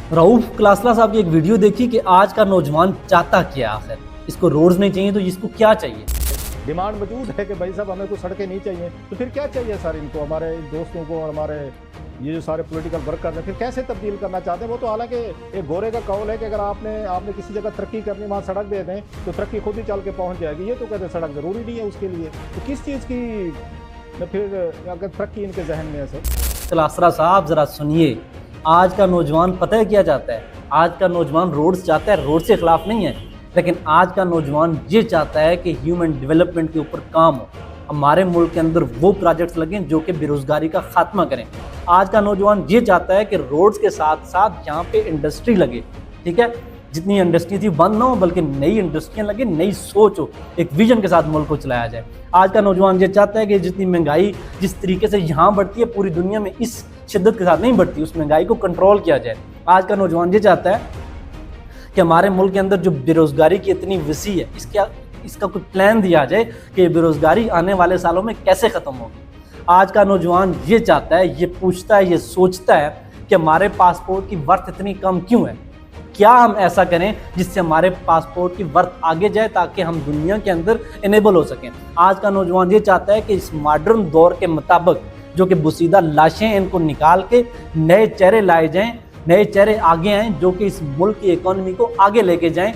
रऊफ क्लासला साहब की एक वीडियो देखी कि आज का नौजवान चाहता क्या आखिर, इसको रोड्स नहीं चाहिए तो इसको क्या चाहिए। डिमांड मौजूद है कि भाई साहब हमें तो सड़कें नहीं चाहिए, तो फिर क्या चाहिए सर इनको, हमारे दोस्तों को और हमारे ये जो सारे पॉलिटिकल वर्कर हैं फिर कैसे तब्दील करना चाहते हैं। वो तो हालांकि एक गोरे का कौल है कि अगर आपने किसी जगह तरक्की करनी, वहाँ सड़क दे दें तो तरक्की खुद ही चल के पहुँच जाएगी। ये तो कहते हैं सड़क ज़रूरी नहीं है उसके लिए, तो किस चीज़ की फिर अगर तरक्की इनके जहन में है सर। क्लासरा साहब ज़रा सुनिए, आज का नौजवान पता है क्या चाहता है। आज का नौजवान रोड्स चाहता है, रोड के खिलाफ नहीं है, लेकिन आज का नौजवान ये चाहता है कि ह्यूमन डेवलपमेंट के ऊपर काम हो, हमारे मुल्क के अंदर वो प्रोजेक्ट्स लगें जो कि बेरोज़गारी का खात्मा करें। आज का नौजवान ये चाहता है कि रोड्स के साथ साथ यहाँ पे इंडस्ट्री लगे, ठीक है, जितनी इंडस्ट्री थी बंद ना हो बल्कि नई इंडस्ट्रियाँ लगे, नई सोच हो, एक विजन के साथ मुल्क को चलाया जाए। आज का नौजवान ये चाहता है कि जितनी महंगाई जिस तरीके से यहाँ बढ़ती है पूरी दुनिया में इस शिद्दत के साथ नहीं बढ़ती, उस महंगाई को कंट्रोल किया जाए। आज का नौजवान ये चाहता है कि हमारे मुल्क के अंदर जो बेरोज़गारी की इतनी वसी है इसका कोई प्लान दिया जाए कि बेरोज़गारी आने वाले सालों में कैसे ख़त्म होगी। आज का नौजवान ये चाहता है, ये पूछता है, ये सोचता है कि हमारे पासपोर्ट की वर्थ इतनी कम क्यों है, क्या हम ऐसा करें जिससे हमारे पासपोर्ट की वर्थ आगे जाए ताकि हम दुनिया के अंदर इनेबल हो सकें। आज का नौजवान ये चाहता है कि इस मॉडर्न दौर के मुताबिक जो कि बुसीदा लाशें इनको निकाल के नए चेहरे लाए जाएं, नए चेहरे आगे आएँ जो कि इस मुल्क की इकॉनमी को आगे लेके जाएं।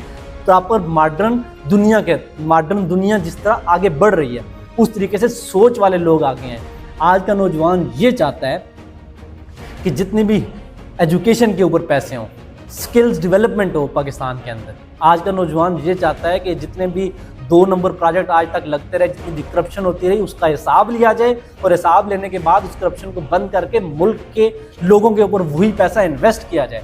प्रॉपर मॉडर्न दुनिया जिस तरह आगे बढ़ रही है उस तरीके से सोच वाले लोग आगे हैं। आज का नौजवान ये चाहता है कि जितनी भी एजुकेशन के ऊपर पैसे हों, स्किल्स डेवलपमेंट हो पाकिस्तान के अंदर। आज का नौजवान ये चाहता है कि जितने भी 2 नंबर प्रोजेक्ट आज तक लगते रहे, जितनी भी करप्शन होती रही, उसका हिसाब लिया जाए और हिसाब लेने के बाद उस करप्शन को बंद करके मुल्क के लोगों के ऊपर वही पैसा इन्वेस्ट किया जाए,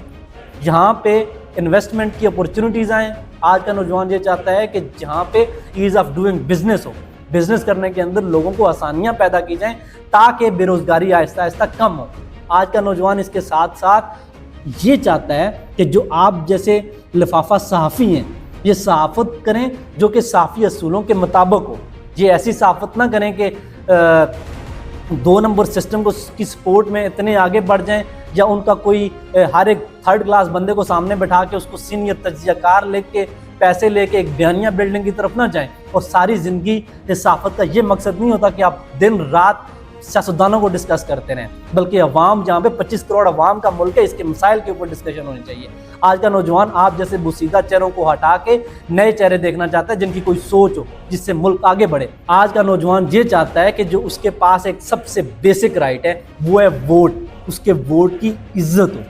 यहाँ पे इन्वेस्टमेंट की अपॉर्चुनिटीज़ आएँ। आज का नौजवान ये चाहता है कि जहाँ पे ईज़ ऑफ डूइंग बिजनेस हो, बिजनेस करने के अंदर लोगों को आसानियाँ पैदा की जाएँ ताकि बेरोज़गारी आहिस्ता आहिस्ता कम हो। आज का नौजवान इसके साथ साथ ये चाहता है कि जो आप जैसे लिफाफा सहाफ़ी हैं ये सहाफ़त करें जो कि साफ़ी असूलों के मुताबिक हो। ये ऐसी सहाफ़त ना करें कि 2 नंबर सिस्टम को की सपोर्ट में इतने आगे बढ़ जाएं या उनका कोई हर एक 3rd क्लास बंदे को सामने बैठा के उसको सीनियर तजज़ियाकार लेके पैसे लेके एक बयानिया बिल्डिंग की तरफ ना जाएं। और सारी ज़िंदगी सहाफ़त का ये मकसद नहीं होता कि आप दिन रात सियासतदानों को डिस्कस करते रहें, बल्कि अवाम जहाँ पे 25 करोड़ अवाम का मुल्क है इसके मसाइल के ऊपर डिस्कशन होनी चाहिए। आज का नौजवान आप जैसे बुसीदा चेहरों को हटा के नए चेहरे देखना चाहता है जिनकी कोई सोच हो, जिससे मुल्क आगे बढ़े। आज का नौजवान ये चाहता है कि जो उसके पास एक सबसे बेसिक राइट है वो है वोट, उसके वोट की इज्जत हो,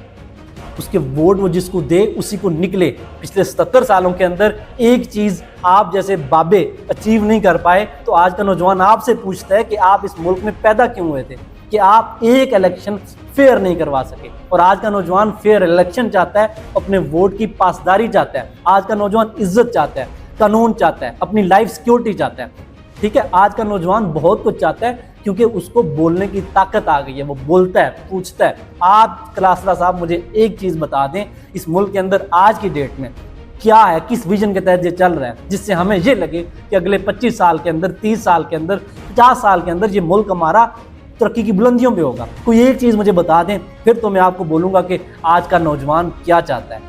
उसके वोट वो जिसको दे उसी को निकले। पिछले 77 सालों के अंदर एक चीज़ आप जैसे बाबे अचीव नहीं कर पाए, तो आज का नौजवान आपसे पूछता है कि आप इस मुल्क में पैदा क्यों हुए थे, कि आप एक इलेक्शन फेयर नहीं करवा सके। और आज का नौजवान फेयर इलेक्शन चाहता है, अपने वोट की पासदारी चाहता है। आज का नौजवान इज्जत चाहता है, कानून चाहता है, अपनी लाइफ सिक्योरिटी चाहता है, ठीक है। आज का नौजवान बहुत कुछ चाहता है क्योंकि उसको बोलने की ताकत आ गई है, वो बोलता है, पूछता है। आप क्लासरा साहब मुझे एक चीज़ बता दें, इस मुल्क के अंदर आज की डेट में क्या है, किस विजन के तहत ये चल रहा है जिससे हमें ये लगे कि अगले 25 साल के अंदर, 30 साल के अंदर, 50 साल के अंदर ये मुल्क हमारा तरक्की की बुलंदियों पे होगा। कोई एक चीज़ मुझे बता दें, फिर तो मैं आपको बोलूँगा कि आज का नौजवान क्या चाहता है।